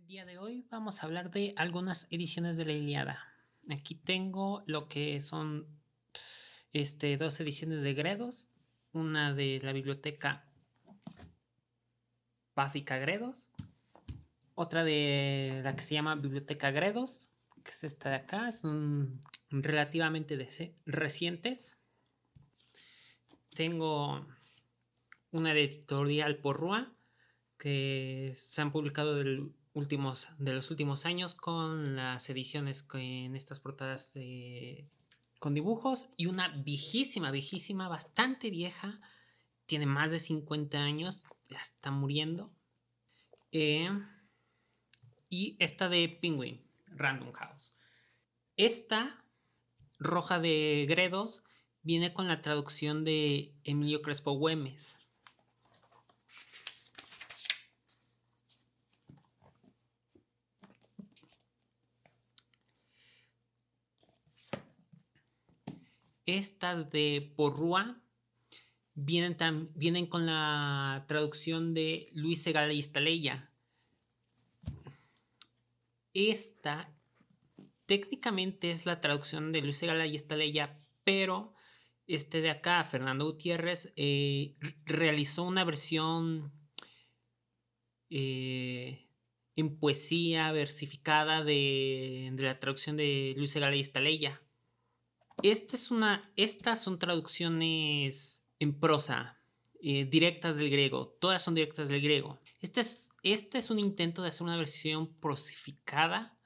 día de hoy vamos a hablar de algunas ediciones de la Ilíada. Aquí tengo lo que son dos ediciones de Gredos, una de la biblioteca básica Gredos, otra de la que se llama Biblioteca Gredos, que es esta de acá, son relativamente recientes. Tengo una de editorial Porrúa, que se han publicado de los últimos años con las ediciones en estas portadas con dibujos, y una viejísima, viejísima, bastante vieja, tiene más de 50 años, ya está muriendo, y esta de Penguin, Random House. Esta roja de Gredos viene con la traducción de Emilio Crespo Güemes. Estas de Porrúa vienen con la traducción de Luis Segala y Estaleya. Esta técnicamente es la traducción de Luis Segala y Estaleya, pero este de acá, Fernando Gutiérrez, realizó una versión en poesía versificada de la traducción de Luis Segala y Estaleya. Estas son traducciones en prosa, directas del griego. Todas son directas del griego. Este es un intento de hacer una versión prosificada,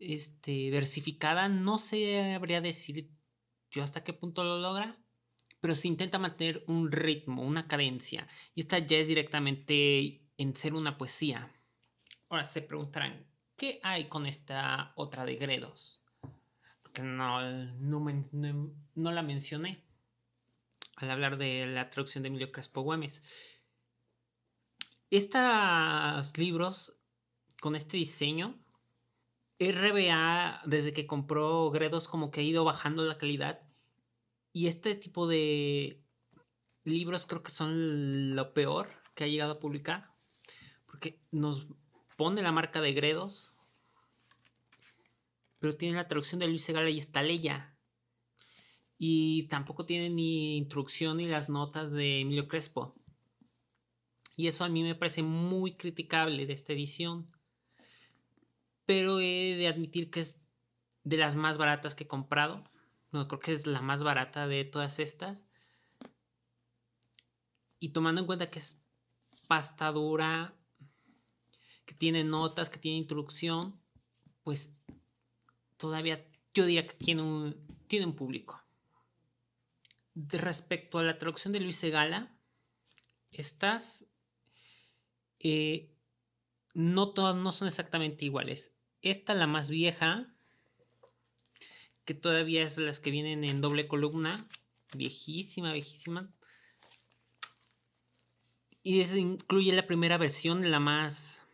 versificada. No sabría decir yo hasta qué punto lo logra, pero se intenta mantener un ritmo, una cadencia. Y esta ya es directamente en ser una poesía. Ahora se preguntarán, ¿qué hay con esta otra de Gredos? Que no la mencioné al hablar de la traducción de Emilio Crespo Güemes. Estos libros con este diseño, RBA desde que compró Gredos como que ha ido bajando la calidad, y este tipo de libros creo que son lo peor que ha llegado a publicar, porque nos pone la marca de Gredos, pero tiene la traducción de Luis Segala y Estaleya. Y tampoco tiene ni introducción ni las notas de Emilio Crespo. Y eso a mí me parece muy criticable de esta edición. Pero he de admitir que es de las más baratas que he comprado. No, creo que es la más barata de todas estas. Y tomando en cuenta que es pasta dura, que tiene notas, que tiene introducción, pues todavía yo diría que tiene un público. Respecto a la traducción de Luis Segala, estas no todas no son exactamente iguales. Esta, la más vieja, que todavía es las que vienen en doble columna, viejísima, viejísima. Y eso incluye la primera versión, la más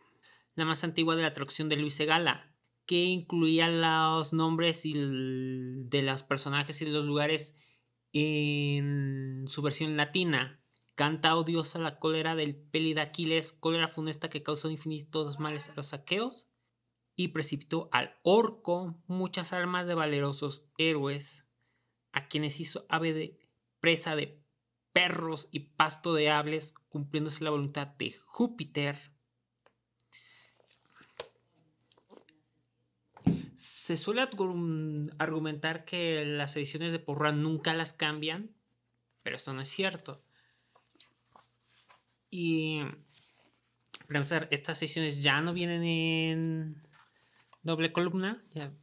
antigua de la traducción de Luis Segala, que incluía los nombres de los personajes y de los lugares en su versión latina. Canta odiosa la cólera del Peli de Aquiles, cólera funesta que causó infinitos males a los aqueos y precipitó al orco muchas almas de valerosos héroes, a quienes hizo ave de presa de perros y pasto de aves, cumpliéndose la voluntad de Júpiter. Se suele argumentar que las ediciones de Porra nunca las cambian, pero esto no es cierto. Y para empezar, estas ediciones ya no vienen en doble columna, ya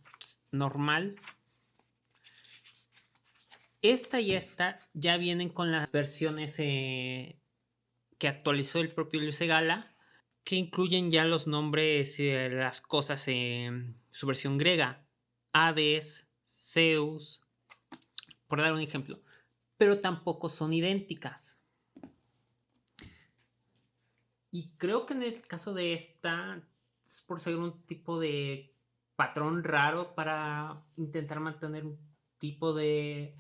normal. Esta y esta ya vienen con las versiones que actualizó el propio Luis Segala, que incluyen ya los nombres de las cosas en su versión griega. Hades, Zeus, por dar un ejemplo. Pero tampoco son idénticas. Y creo que en el caso de esta, es por seguir un tipo de patrón raro para intentar mantener un tipo de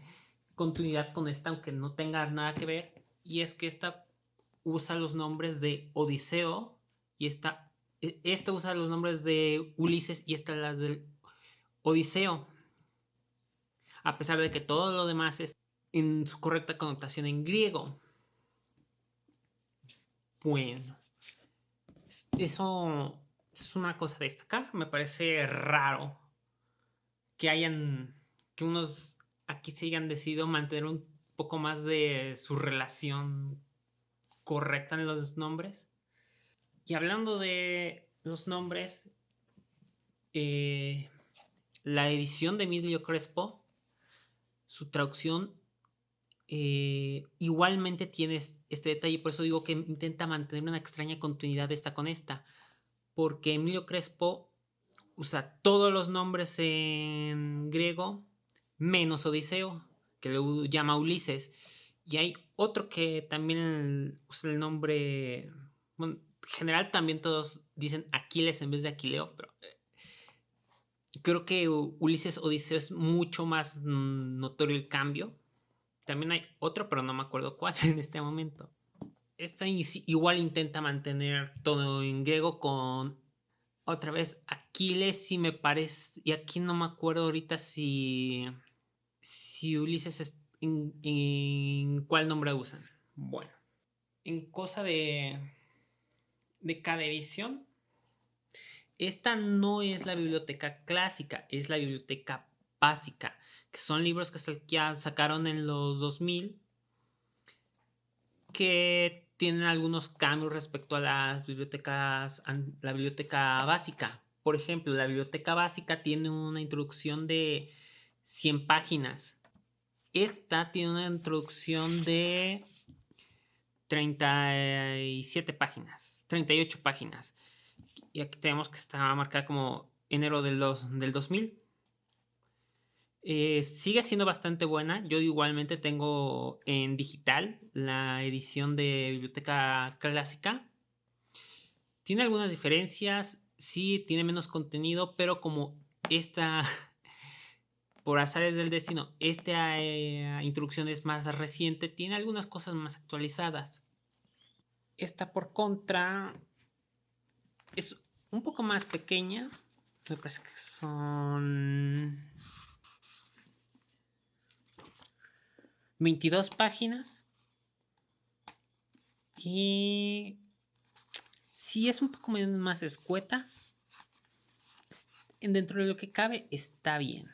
continuidad con esta, aunque no tenga nada que ver. Y es que esta usa los nombres de Odiseo y esta Esta usa los nombres de Ulises y esta las del Odiseo. A pesar de que todo lo demás es en su correcta connotación en griego. Bueno, eso es una cosa a destacar. Me parece raro que unos aquí se hayan decidido mantener un poco más de su relación correcta en los nombres. Y hablando de los nombres, la edición de Emilio Crespo, su traducción igualmente tiene este detalle, por eso digo que intenta mantener una extraña continuidad esta con esta, porque Emilio Crespo usa todos los nombres en griego menos Odiseo, que lo llama Ulises, y hay otro que también usa el nombre, bueno, en general también todos dicen Aquiles en vez de Aquileo, pero creo que Ulises Odiseo es mucho más notorio el cambio. También hay otro, pero no me acuerdo cuál en este momento. Esta igual intenta mantener todo en griego con otra vez Aquiles, si me parece. Y aquí no me acuerdo ahorita si Ulises es en cuál nombre usan. Bueno, en cosa de cada edición, esta no es la biblioteca clásica, es la biblioteca básica, que son libros que sacaron en los 2000 que tienen algunos cambios respecto a las bibliotecas, la biblioteca básica. Por ejemplo, la biblioteca básica tiene una introducción de 100 páginas. Esta tiene una introducción de 37 páginas, 38 páginas. Y aquí tenemos que está marcada como enero del 2000. Sigue siendo bastante buena. Yo igualmente tengo en digital la edición de biblioteca clásica. Tiene algunas diferencias, sí, tiene menos contenido, pero como esta, por azares del destino, esta introducción es más reciente, tiene algunas cosas más actualizadas. Esta por contra es un poco más pequeña. Me parece que son 22 páginas. Y sí es un poco más escueta. Dentro de lo que cabe está bien.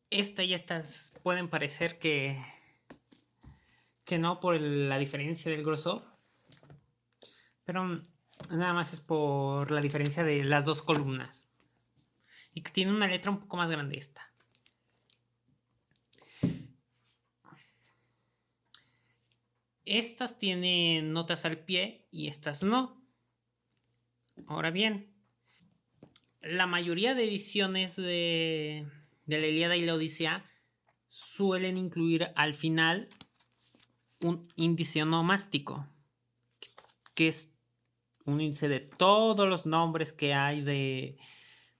Esta y estas pueden parecer que no por la diferencia del grosor, pero nada más es por la diferencia de las dos columnas y que tiene una letra un poco más grande esta. Estas tienen notas al pie y estas no. Ahora bien, la mayoría de ediciones de la Ilíada y la Odisea suelen incluir al final un índice onomástico, que es un índice de todos los nombres que hay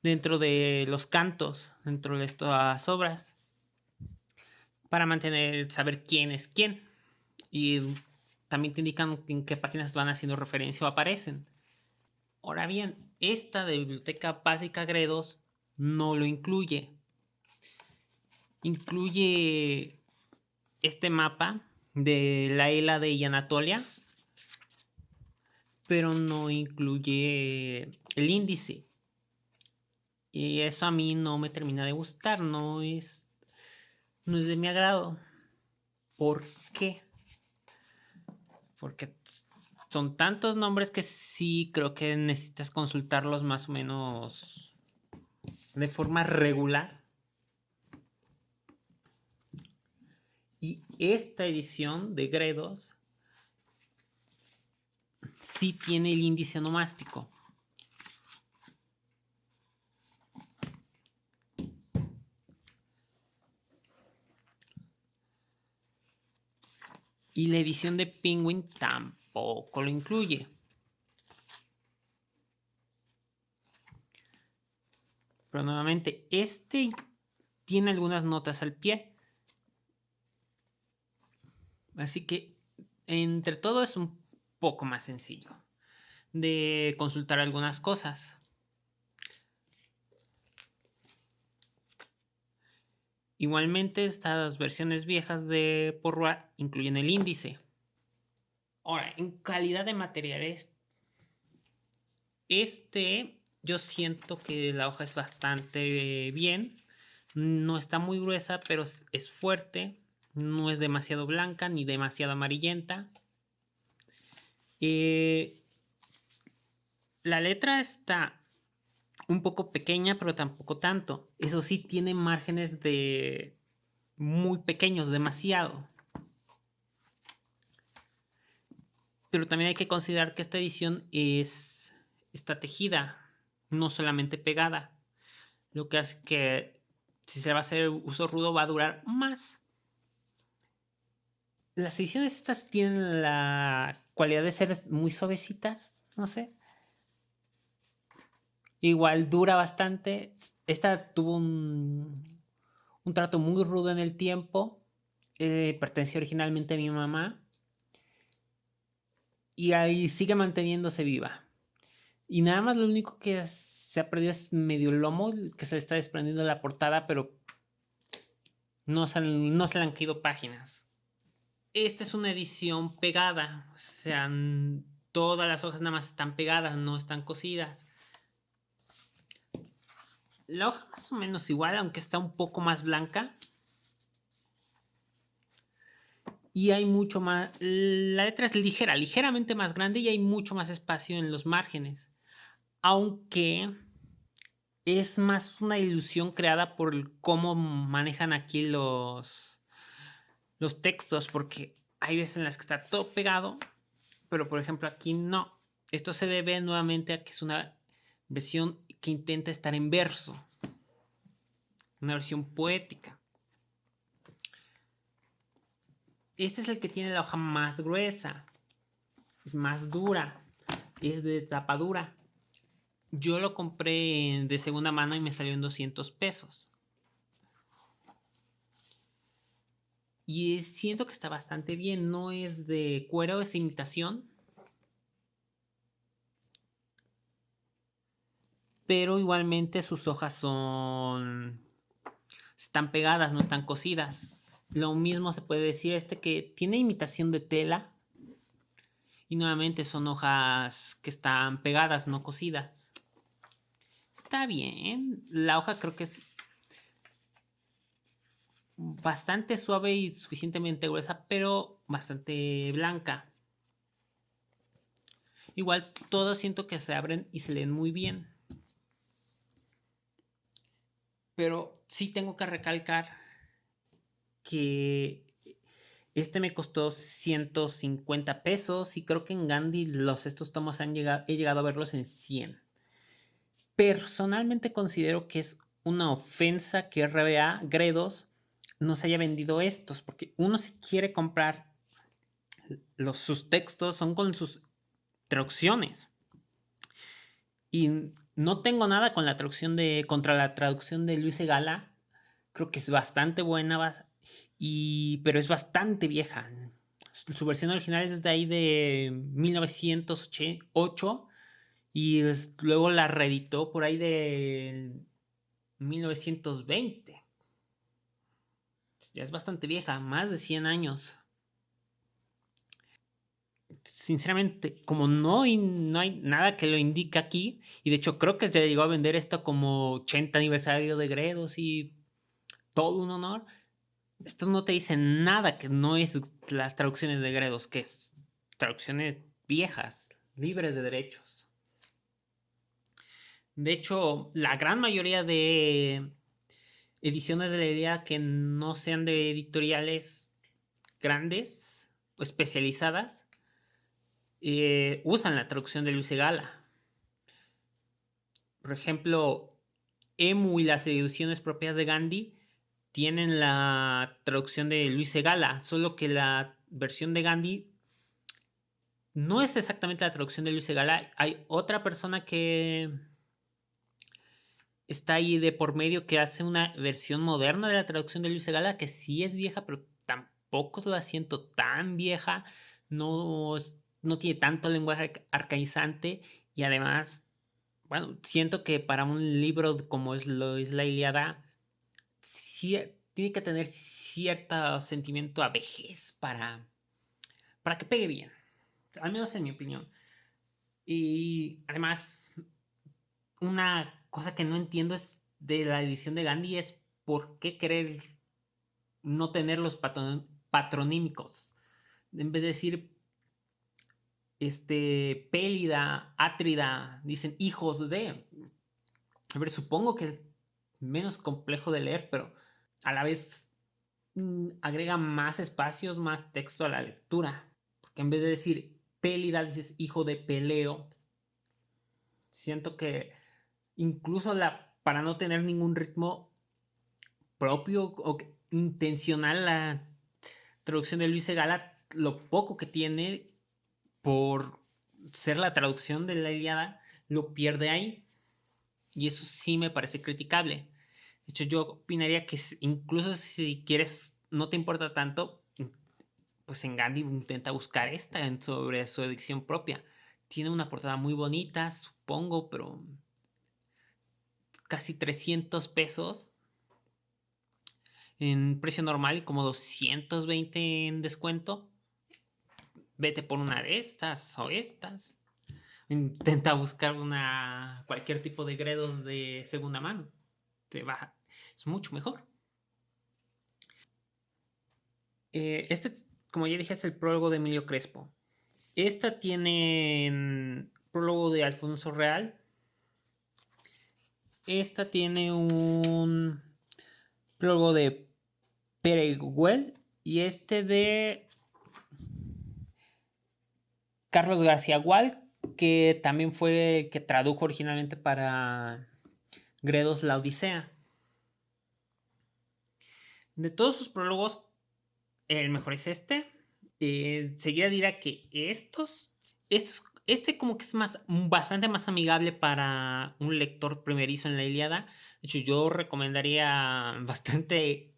dentro de los cantos, dentro de estas obras, para saber quién es quién. Y también te indican en qué páginas van haciendo referencia o aparecen. Ahora bien, esta de Biblioteca Básica Gredos no lo incluye. Incluye este mapa de la Hélade y Anatolia, pero no incluye el índice. Y eso a mí no me termina de gustar, no es de mi agrado. ¿Por qué? Porque son tantos nombres que sí creo que necesitas consultarlos más o menos de forma regular. Y esta edición de Gredos sí tiene el índice onomástico. Y la edición de Penguin tampoco lo incluye. Pero nuevamente, este tiene algunas notas al pie. Así que entre todo es un poco más sencillo. de consultar algunas cosas. Igualmente, estas versiones viejas de Porrúa incluyen el índice. Ahora, en calidad de materiales, yo siento que la hoja es bastante bien. No está muy gruesa, pero es fuerte. No es demasiado blanca ni demasiado amarillenta. La letra está un poco pequeña, pero tampoco tanto. Eso sí, tiene márgenes de muy pequeños, demasiado. Pero también hay que considerar que esta edición está tejida, no solamente pegada. Lo que hace que si se va a hacer uso rudo va a durar más. Las ediciones estas tienen la cualidad de ser muy suavecitas, no sé. Igual dura bastante. Esta tuvo un trato muy rudo en el tiempo. Perteneció originalmente a mi mamá. Y ahí sigue manteniéndose viva. Y nada más lo único que se ha perdido es medio el lomo, que se le está desprendiendo de la portada, pero no se le han caído páginas. Esta es una edición pegada, o sea, todas las hojas nada más están pegadas, no están cosidas. La hoja más o menos igual, aunque está un poco más blanca. Y hay mucho más, la letra es ligera, ligeramente más grande y hay mucho más espacio en los márgenes. Aunque es más una ilusión creada por cómo manejan aquí los textos, porque hay veces en las que está todo pegado, pero por ejemplo aquí no. Esto se debe nuevamente a que es una versión que intenta estar en verso, una versión poética. Este es el que tiene la hoja más gruesa, es más dura, es de tapa dura. Yo lo compré de segunda mano y me salió en 200 pesos. Y siento que está bastante bien. No es de cuero, es imitación. Pero igualmente sus hojas están pegadas, no están cosidas. Lo mismo se puede decir que tiene imitación de tela. Y nuevamente son hojas que están pegadas, no cosidas. Está bien. La hoja creo que es bastante suave y suficientemente gruesa, pero bastante blanca. Igual todos siento que se abren y se leen muy bien. Pero sí tengo que recalcar que me costó 150 pesos y creo que en Gandhi estos tomos he llegado a verlos en 100. Personalmente considero que es una ofensa que RBA, Gredos, nos haya vendido estos, porque uno si quiere comprar sus textos son con sus traducciones. Y no tengo nada con contra la traducción de Luis Egala. Creo que es bastante buena, pero es bastante vieja. Su versión original es de ahí de 1908 y luego la reeditó por ahí de 1920. Ya es bastante vieja, más de 100 años. Sinceramente, como no hay nada que lo indique aquí, y de hecho creo que se llegó a vender esto como 80 aniversario de Gredos y todo un honor, esto no te dice nada que no es las traducciones de Gredos, que es traducciones viejas, libres de derechos. De hecho, la gran mayoría de ediciones de la idea que no sean de editoriales grandes o especializadas usan la traducción de Luis Egala. Por ejemplo, Emu y las ediciones propias de Gandhi tienen la traducción de Luis Egala, solo que la versión de Gandhi no es exactamente la traducción de Luis Egala. Hay otra persona que está ahí de por medio que hace una versión moderna de la traducción de Luis Egala, que sí es vieja, pero tampoco la siento tan vieja. No no tiene tanto lenguaje arcaizante y además, bueno, siento que para un libro como lo es la Ilíada, sí, tiene que tener cierto sentimiento a vejez para que pegue bien, al menos en mi opinión. Y además, una cosa que no entiendo es de la edición de Gandhi es por qué querer no tener los patronímicos. En vez de decir Pélida, Átrida, dicen hijos de. A ver, supongo que es menos complejo de leer, pero a la vez agrega más espacios, más texto a la lectura. Porque en vez de decir Pélida, dices hijo de Peleo. Siento que incluso para no tener ningún ritmo propio o intencional, la traducción de Luis Segala, lo poco que tiene por ser la traducción de la Ilíada, lo pierde ahí. Y eso sí me parece criticable. De hecho, yo opinaría que incluso si quieres, no te importa tanto, pues en Gandhi intenta buscar sobre su edición propia. Tiene una portada muy bonita, supongo, pero casi 300 pesos en precio normal y como 220 en descuento. Vete por una de estas o estas. Intenta buscar cualquier tipo de gredos de segunda mano. Es mucho mejor. Como ya dije, es el prólogo de Emilio Crespo. Esta tiene prólogo de Alfonso Real. Esta tiene un prólogo de Pere Güell y de Carlos García Gual, que también fue el que tradujo originalmente para Gredos la Odisea. De todos sus prólogos, el mejor es este. Seguida dirá que este como que es bastante más amigable para un lector primerizo en la Ilíada. De hecho, yo recomendaría bastante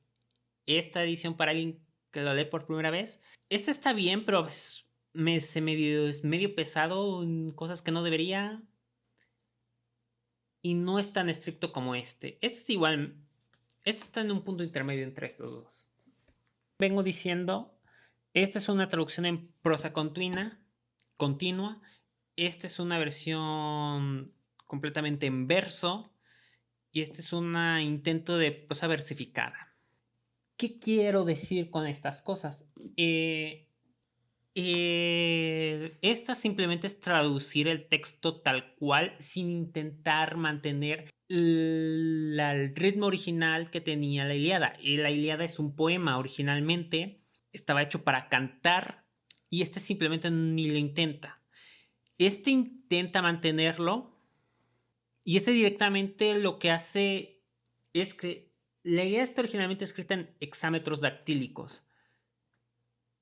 esta edición para alguien que lo lee por primera vez. Este está bien, pero es medio pesado en cosas que no debería. Y no es tan estricto como este. Este es igual. Este está en un punto intermedio entre estos dos. Vengo diciendo, esta es una traducción en prosa continua. Esta es una versión completamente en verso. Y este es un intento de prosa versificada. ¿Qué quiero decir con estas cosas? Esta simplemente es traducir el texto tal cual sin intentar mantener el ritmo original que tenía la Ilíada. Y la Ilíada es un poema originalmente, estaba hecho para cantar y este simplemente ni lo intenta. Este intenta mantenerlo y este directamente lo que hace es que la Ilíada está originalmente escrita en hexámetros dactílicos,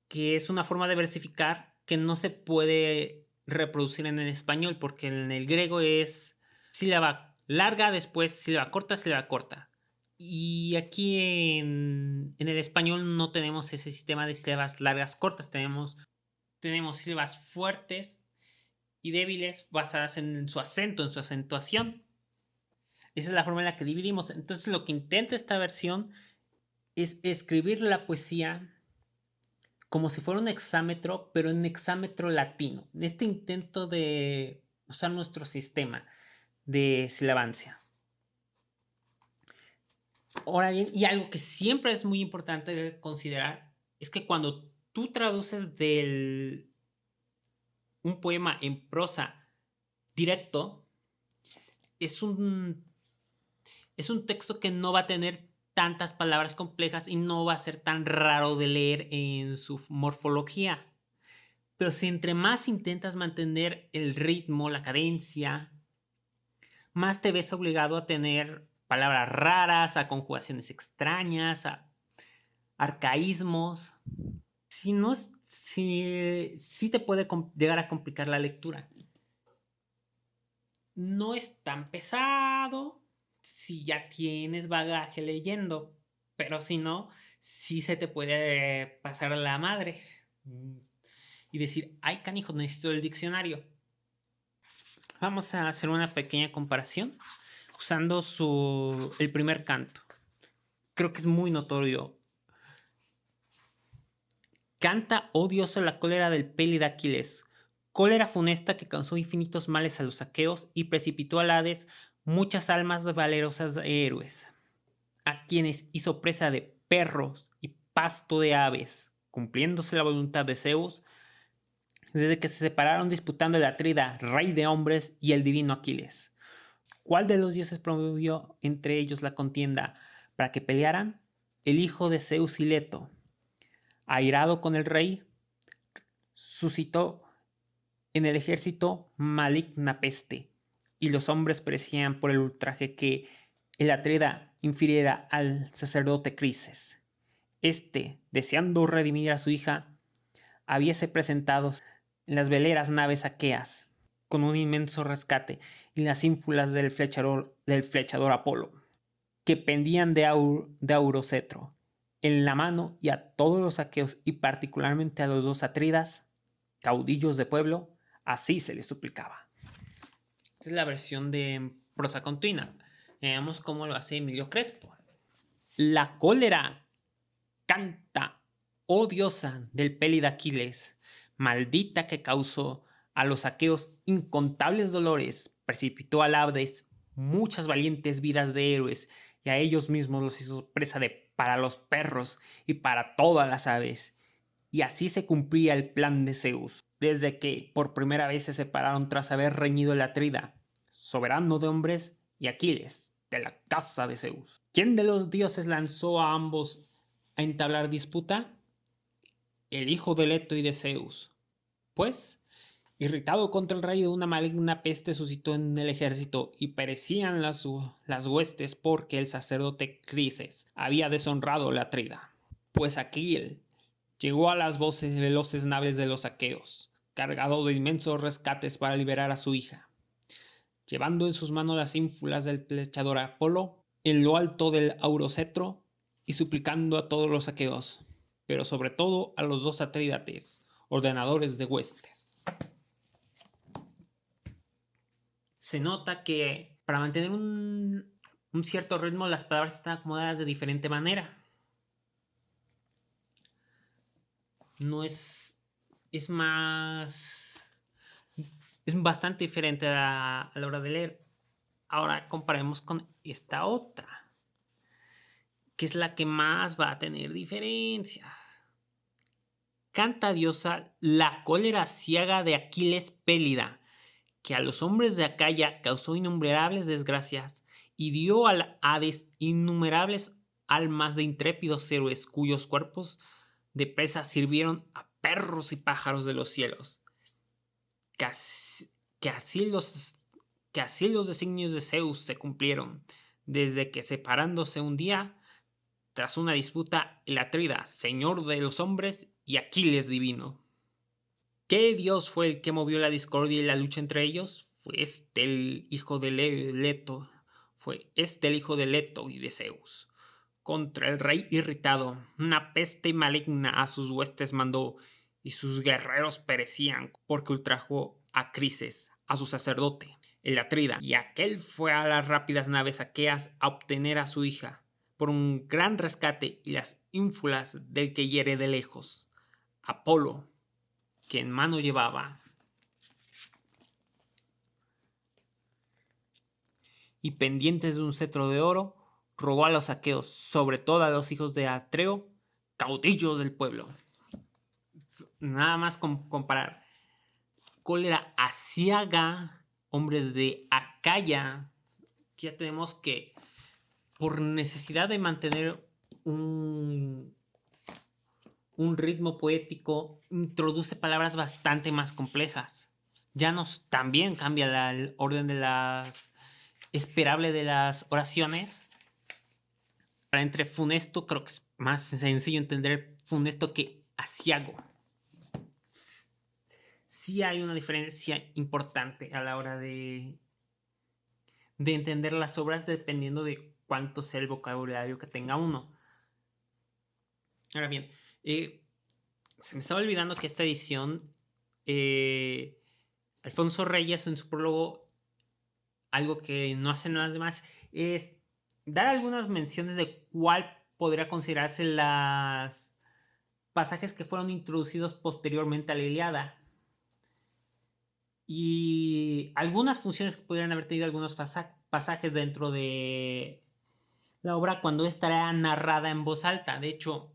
que es una forma de versificar que no se puede reproducir en el español, porque en el griego es sílaba larga, después sílaba corta, sílaba corta. Y aquí en el español no tenemos ese sistema de sílabas largas, cortas, tenemos sílabas fuertes y débiles basadas en su acento, en su acentuación. Esa es la forma en la que dividimos. Entonces lo que intenta esta versión es escribir la poesía como si fuera un hexámetro, pero en hexámetro latino. En este intento de usar nuestro sistema de silabancia. Ahora bien, y algo que siempre es muy importante considerar, es que cuando tú traduces un poema en prosa directo, es un texto que no va a tener tantas palabras complejas y no va a ser tan raro de leer en su morfología. Pero si entre más intentas mantener el ritmo, la cadencia, más te ves obligado a tener palabras raras, a conjugaciones extrañas, a arcaísmos. Si no, sí te puede llegar a complicar la lectura. No es tan pesado si ya tienes bagaje leyendo, pero si no, sí se te puede pasar la madre. y decir, ay canijo, necesito el diccionario. Vamos a hacer una pequeña comparación usando el primer canto. Creo que es muy notorio. Canta, oh diosa, la cólera del Pélida Aquiles, cólera funesta que causó infinitos males a los aqueos y precipitó al Hades muchas almas valerosas de héroes, a quienes hizo presa de perros y pasto de aves, cumpliéndose la voluntad de Zeus, desde que se separaron disputando el Atrida, rey de hombres, y el divino Aquiles. ¿Cuál de los dioses promovió entre ellos la contienda para que pelearan? El hijo de Zeus y Leto. Airado con el rey, suscitó en el ejército maligna peste, y los hombres perecían por el ultraje que el Atrida infiriera al sacerdote Crises. Este, deseando redimir a su hija, habíase presentado en las veleras naves aqueas, con un inmenso rescate, y las ínfulas del flechador Apolo, que pendían de Aurocetro en la mano, y a todos los aqueos, y particularmente a los dos atridas, caudillos de pueblo, así se les suplicaba. Esta es la versión de prosa continua. Veamos cómo lo hace Emilio Crespo. La cólera canta, oh diosa del Pélida Aquiles, maldita que causó a los aqueos incontables dolores, precipitó al Hades muchas valientes vidas de héroes, y a ellos mismos los hizo presa para los perros y para todas las aves. Y así se cumplía el plan de Zeus, desde que por primera vez se separaron tras haber reñido el Atrida, soberano de hombres, y Aquiles, de la casa de Zeus. ¿Quién de los dioses lanzó a ambos a entablar disputa? El hijo de Leto y de Zeus. Pues, irritado contra el rey de una maligna peste, suscitó en el ejército y perecían las huestes porque el sacerdote Crises había deshonrado la Atrida. Pues Aquil llegó a las veloces naves de los aqueos, cargado de inmensos rescates para liberar a su hija, llevando en sus manos las ínfulas del flechador Apolo en lo alto del Aurocetro y suplicando a todos los aqueos, pero sobre todo a los dos atrídates, ordenadores de huestes. Se nota que para mantener un cierto ritmo las palabras están acomodadas de diferente manera. No es más... Es bastante diferente a la hora de leer. Ahora comparemos con esta otra, que es la que más va a tener diferencias. Canta diosa la cólera ciega de Aquiles Pélida, que a los hombres de Acaya causó innumerables desgracias y dio al Hades innumerables almas de intrépidos héroes cuyos cuerpos de presa sirvieron a perros y pájaros de los cielos. Que así los designios de Zeus se cumplieron, desde que separándose un día, tras una disputa, el Atrida, señor de los hombres, y Aquiles divino. ¿Qué dios fue el que movió la discordia y la lucha entre ellos? Fue este el hijo de Leto y de Zeus. Contra el rey irritado, una peste maligna a sus huestes mandó, y sus guerreros perecían, porque ultrajó a Crises, a su sacerdote, el Atrida, y aquel fue a las rápidas naves aqueas a obtener a su hija, por un gran rescate y las ínfulas del que hiere de lejos, Apolo, que en mano llevaba. Y pendientes de un cetro de oro, robó a los aqueos, sobre todo a los hijos de Atreo, caudillos del pueblo. Nada más comparar. Cólera asiaga, hombres de Acaya. Ya tenemos que, por necesidad de mantener un ritmo poético, introduce palabras bastante más complejas. Ya también cambia el orden de esperable de las oraciones. Para entre funesto, creo que es más sencillo entender funesto que asiago. Sí hay una diferencia importante a la hora de entender las obras dependiendo de cuánto sea el vocabulario que tenga uno. Ahora bien, se me estaba olvidando que esta edición Alfonso Reyes en su prólogo, algo que no hacen las demás, es dar algunas menciones de cuál podría considerarse las pasajes que fueron introducidos posteriormente a la Ilíada. Y algunas funciones que pudieran haber tenido algunos pasajes dentro de la obra cuando esta era narrada en voz alta. De hecho,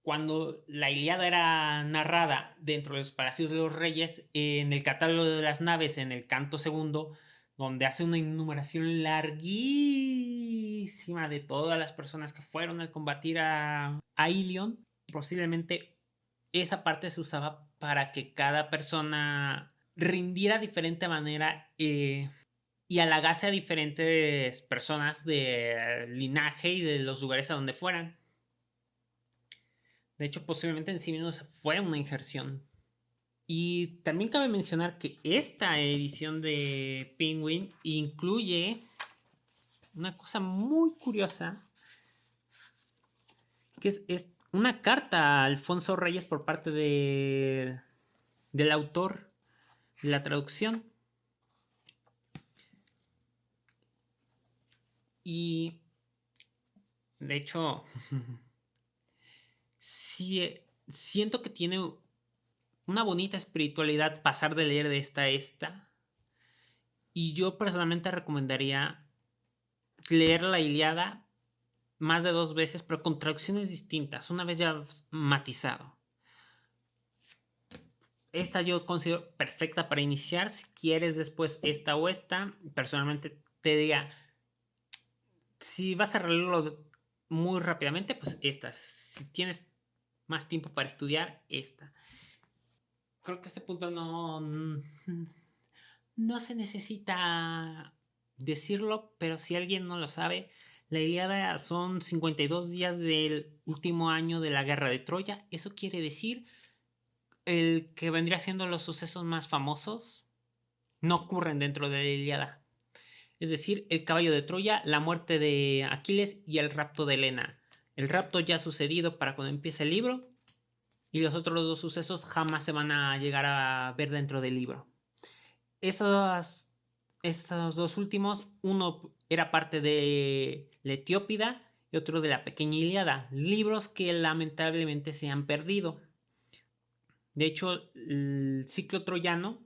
cuando la Ilíada era narrada dentro de los palacios de los reyes, en el catálogo de las naves, en el canto segundo, donde hace una enumeración larguísima de todas las personas que fueron a combatir a Ilion, posiblemente esa parte se usaba para que cada persona rindiera de diferente manera y halagase a diferentes personas de linaje y de los lugares a donde fueran. De hecho, posiblemente en sí mismo fue una injerción. Y también cabe mencionar que esta edición de Penguin incluye una cosa muy curiosa, que es una carta a Alfonso Reyes por parte del autor de la traducción. Y de hecho, sí, siento que tiene una bonita espiritualidad pasar de leer de esta a esta. Y yo personalmente recomendaría leer la Ilíada más de 2 veces, pero con traducciones distintas, una vez ya matizado. Esta yo considero perfecta para iniciar. Si quieres después esta o esta, personalmente te diría, si vas a leerlo muy rápidamente, pues esta. Si tienes más tiempo para estudiar, esta. Creo que este punto no se necesita decirlo, pero si alguien no lo sabe, la Ilíada son 52 días del último año de la guerra de Troya. Eso quiere decir el que vendría siendo los sucesos más famosos no ocurren dentro de la Ilíada. Es decir, el caballo de Troya, la muerte de Aquiles y el rapto de Helena. El rapto ya ha sucedido para cuando empiece el libro y los otros 2 sucesos jamás se van a llegar a ver dentro del libro. Esos 2 últimos, uno era parte de la Etiópida y otro de la Pequeña Ilíada, libros que lamentablemente se han perdido. De hecho, el ciclo troyano,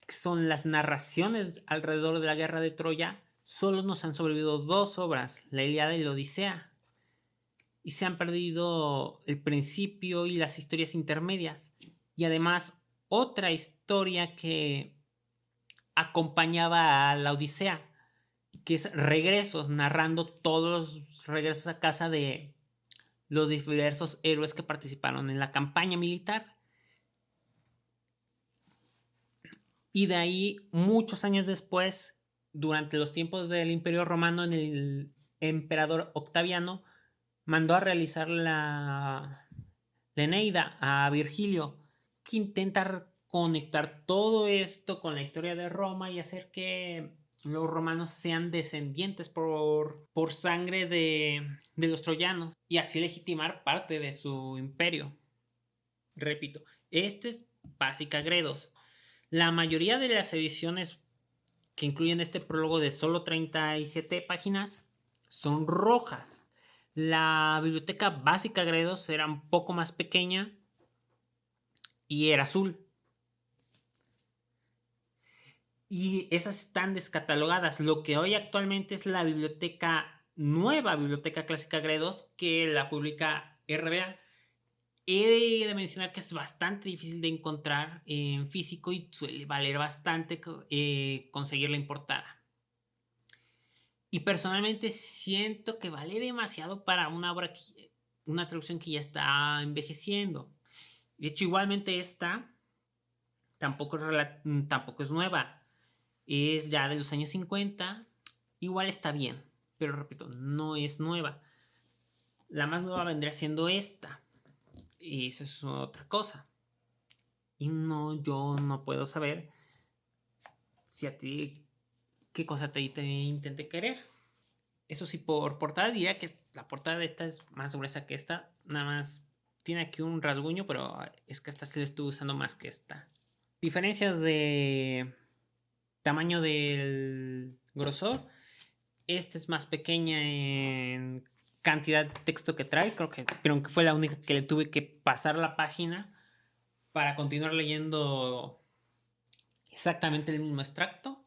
que son las narraciones alrededor de la guerra de Troya, solo nos han sobrevivido 2 obras, la Ilíada y la Odisea. Y se han perdido el principio y las historias intermedias. Y además, otra historia que acompañaba a la Odisea, que es regresos, narrando todos los regresos a casa de los diversos héroes que participaron en la campaña militar. Y de ahí, muchos años después, durante los tiempos del Imperio Romano, en el emperador Octaviano mandó a realizar la Eneida a Virgilio, que intenta conectar todo esto con la historia de Roma y hacer que los romanos sean descendientes por sangre de los troyanos y así legitimar parte de su imperio. Repito, este es Básica Gredos. La mayoría de las ediciones que incluyen este prólogo de solo 37 páginas son rojas. La biblioteca Básica Gredos era un poco más pequeña y era azul. Y esas están descatalogadas. Lo que hoy actualmente es la nueva Biblioteca Clásica Gredos, que la publica RBA. He de mencionar que es bastante difícil de encontrar en físico y suele valer bastante conseguirla importada. Y personalmente siento que vale demasiado para una obra, una traducción que ya está envejeciendo. De hecho, igualmente esta tampoco es nueva. Es ya de los años 50. Igual está bien, pero repito, no es nueva. La más nueva vendría siendo esta. Y eso es otra cosa. Y yo no puedo saber si a ti, qué cosa te intenté querer. Eso sí, por portada diría que la portada de esta es más gruesa que esta. Nada más tiene aquí un rasguño, pero es que esta sí la estuve usando más que esta. Diferencias de tamaño del grosor. Esta es más pequeña en cantidad de texto que trae, pero aunque fue la única que le tuve que pasar la página para continuar leyendo exactamente el mismo extracto.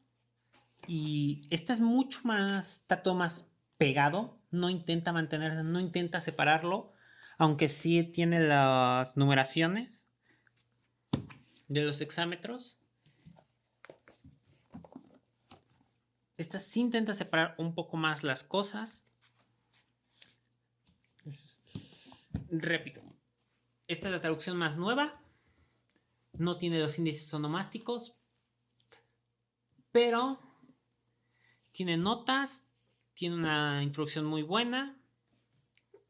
Y esta es mucho más, está todo más pegado, no intenta mantenerse, no intenta separarlo, aunque sí tiene las numeraciones de los hexámetros. Esta sí intenta separar un poco más las cosas. Repito, esta es la traducción más nueva. No tiene los índices onomásticos, pero tiene notas, tiene una introducción muy buena.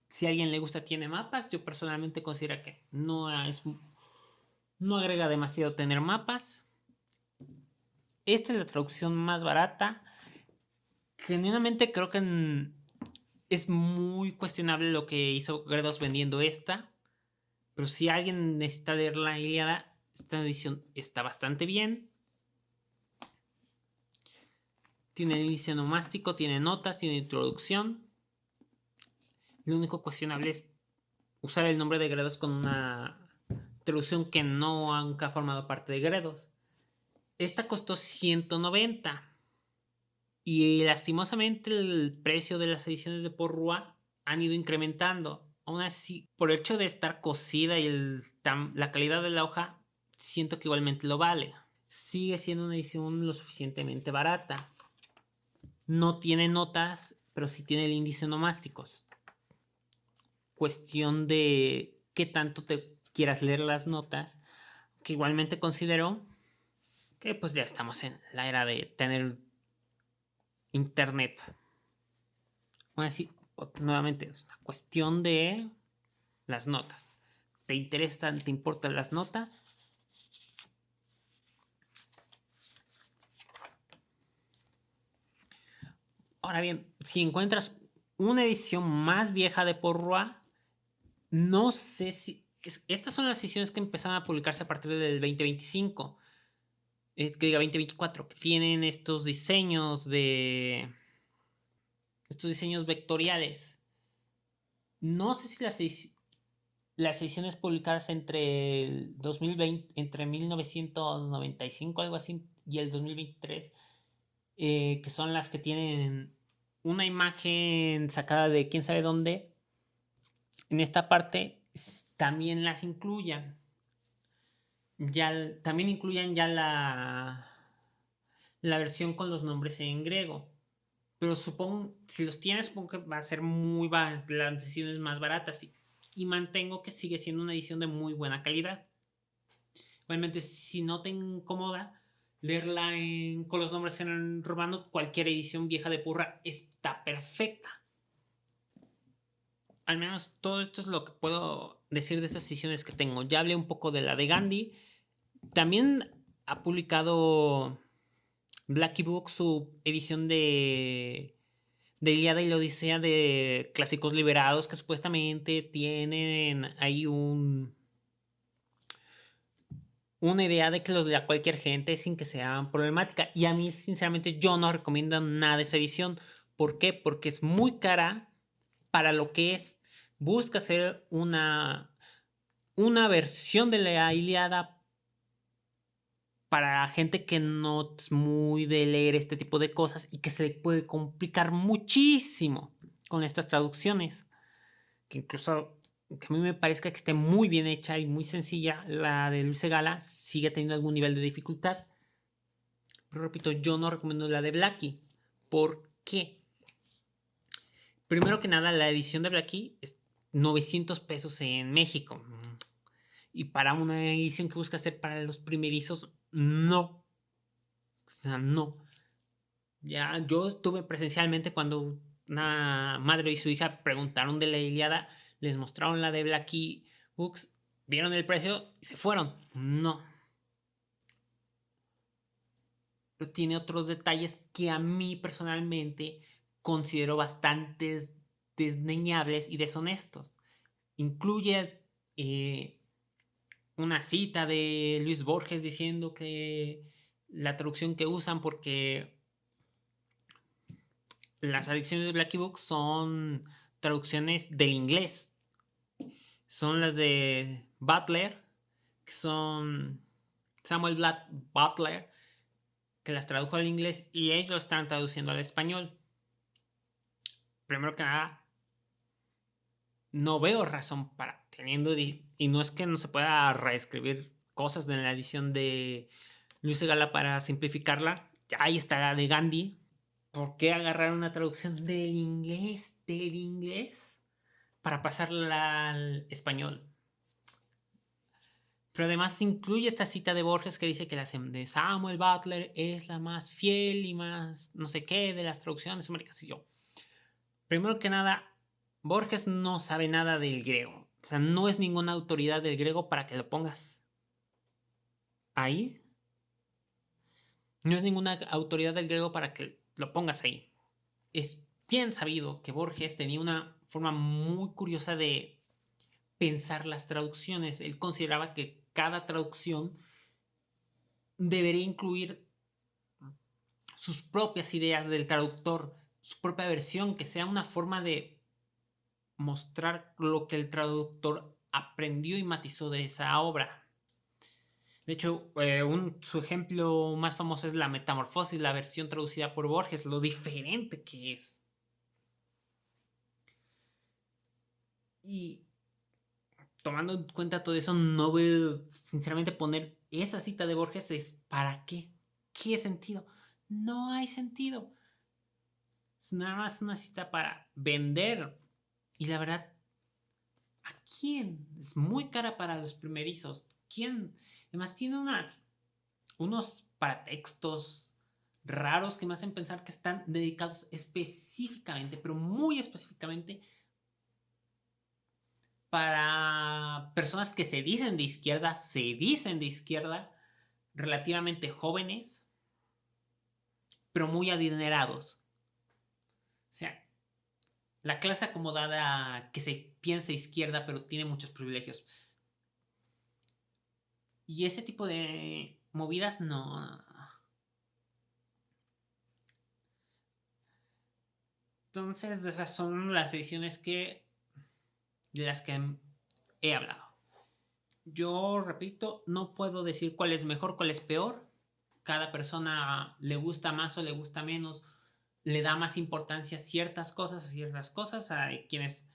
Si a alguien le gusta, tiene mapas. Yo personalmente considero que no agrega demasiado tener mapas. Esta es la traducción más barata. Genuinamente creo que es muy cuestionable lo que hizo Gredos vendiendo esta. Pero si alguien necesita leer la Ilíada, esta edición está bastante bien. Tiene índice onomástico, tiene notas, tiene introducción. Lo único cuestionable es usar el nombre de Gredos con una traducción que nunca ha formado parte de Gredos. Esta costó 190. Y lastimosamente el precio de las ediciones de Porrúa han ido incrementando. Aún así, por el hecho de estar cosida y la calidad de la hoja, siento que igualmente lo vale. Sigue siendo una edición lo suficientemente barata. No tiene notas, pero sí tiene el índice onomásticos. Cuestión de qué tanto te quieras leer las notas, que igualmente considero que pues ya estamos en la era de tener internet. Bueno, así, nuevamente, es una cuestión de las notas. ¿Te interesan, te importan las notas? Ahora bien, si encuentras una edición más vieja de Porrúa, no sé si... Estas son las ediciones que empezaron a publicarse a partir del 2025. Que diga 2024, que tienen estos diseños vectoriales. No sé si las ediciones publicadas entre el 2020, entre 1995, algo así, y el 2023, que son las que tienen una imagen sacada de quién sabe dónde, en esta parte también las incluyan. También incluyan ya la versión con los nombres en griego. Pero supongo, si los tienes, supongo que va a ser las ediciones más baratas. Y mantengo que sigue siendo una edición de muy buena calidad. Igualmente, si no te incomoda leerla con los nombres en romano, cualquier edición vieja de Porrúa está perfecta. Al menos todo esto es lo que puedo decir de estas ediciones que tengo. Ya hablé un poco de la de Gandhi. También ha publicado Blackie Book su edición de Ilíada y la Odisea de clásicos liberados, que supuestamente tienen ahí una idea de que los lea cualquier gente sin que sea problemática. Y a mí, sinceramente, yo no recomiendo nada de esa edición. ¿Por qué? Porque es muy cara para lo que es. Busca hacer una versión de la Ilíada para gente que no es muy de leer este tipo de cosas y que se le puede complicar muchísimo con estas traducciones. Que incluso, que a mí me parezca que esté muy bien hecha y muy sencilla, la de Luis Segala sigue teniendo algún nivel de dificultad. Pero repito, yo no recomiendo la de Blackie. ¿Por qué? Primero que nada, la edición de Blackie es 900 pesos en México. Y para una edición que busca hacer para los primerizos, no. O sea, no. Ya yo estuve presencialmente cuando una madre y su hija preguntaron de la Ilíada, les mostraron la de Blackie Books, vieron el precio y se fueron. No. Pero tiene otros detalles que a mí personalmente considero bastante desdeñables y deshonestos. Incluye eh, una cita de Luis Borges diciendo que la traducción que usan, porque las adicciones de Blacky Book son traducciones del inglés. Son las de Butler, que son Samuel Butler, que las tradujo al inglés y ellos lo están traduciendo al español. Primero que nada, no veo razón para teniendo... Y no es que no se pueda reescribir cosas de la edición de Luis Gala para simplificarla. Ya ahí está la de Gandhi. ¿Por qué agarrar una traducción del inglés para pasarla al español? Pero además incluye esta cita de Borges que dice que la de Samuel Butler es la más fiel y más no sé qué de las traducciones americanas. Y yo, primero que nada, Borges no sabe nada del griego. O sea, no es ninguna autoridad del griego para que lo pongas ahí. No es ninguna autoridad del griego para que lo pongas ahí. Es bien sabido que Borges tenía una forma muy curiosa de pensar las traducciones. Él consideraba que cada traducción debería incluir sus propias ideas del traductor, su propia versión, que sea una forma de mostrar lo que el traductor aprendió y matizó de esa obra. De hecho, su ejemplo más famoso es la Metamorfosis, la versión traducida por Borges, lo diferente que es. Y tomando en cuenta todo eso, no veo, sinceramente, poner esa cita de Borges es ¿para qué? ¿Qué sentido? No hay sentido. Es nada más una cita para vender. Y la verdad, ¿a quién? Es muy cara para los primerizos. ¿Quién? Además tiene unos paratextos raros que me hacen pensar que están dedicados específicamente, pero muy específicamente, para personas que se dicen de izquierda, relativamente jóvenes, pero muy adinerados. O sea, la clase acomodada que se piensa izquierda, pero tiene muchos privilegios. Y ese tipo de movidas no. Entonces, esas son las ediciones de las que he hablado. Yo repito, no puedo decir cuál es mejor, cuál es peor. Cada persona le gusta más o le gusta menos, le da más importancia a ciertas cosas. Hay quienes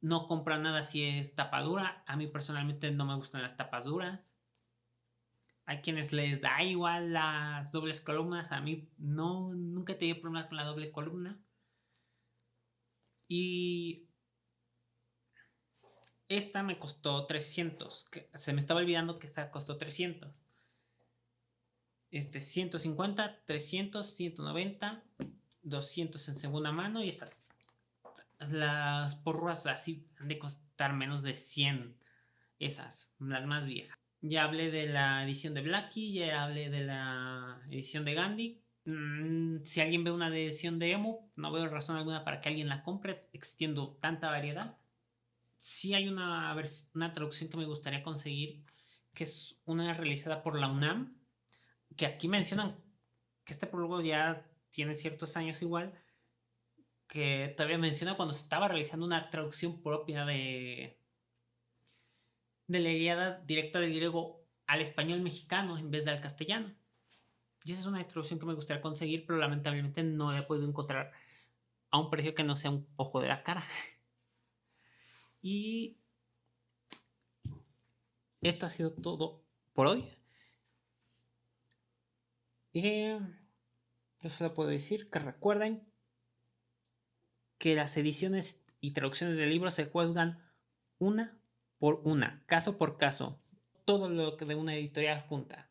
no compran nada si es tapadura. A mí personalmente no me gustan las tapas duras. Hay quienes les da igual las dobles columnas. A mí no, nunca he tenido problemas con la doble columna. Y esta me costó 300. Se me estaba olvidando que esta costó 300. 150, 300, 190, 200 en segunda mano y esta. Las porras así han de costar menos de 100. Esas, las más viejas. Ya hablé de la edición de Blackie, ya hablé de la edición de Gandhi. Si alguien ve una edición de Emo, no veo razón alguna para que alguien la compre, existiendo tanta variedad. Sí hay una traducción que me gustaría conseguir, que es una realizada por la UNAM, que aquí mencionan que este prólogo ya tiene ciertos años igual, que todavía menciona cuando estaba realizando una traducción propia de la guiada directa del griego al español mexicano en vez del castellano. Y esa es una traducción que me gustaría conseguir, pero lamentablemente no la he podido encontrar a un precio que no sea un ojo de la cara. Y esto ha sido todo por hoy. Y yo solo puedo decir que recuerden que las ediciones y traducciones de libros se juzgan una por una, caso por caso, todo lo que de una editorial junta.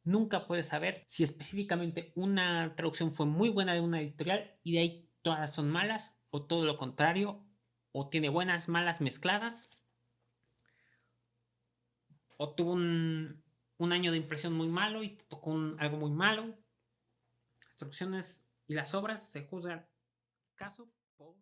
Nunca puedes saber si específicamente una traducción fue muy buena de una editorial y de ahí todas son malas, o todo lo contrario, o tiene buenas, malas mezcladas, o tuvo un año de impresión muy malo y te tocó algo muy malo. Las traducciones y las obras se juzgan caso por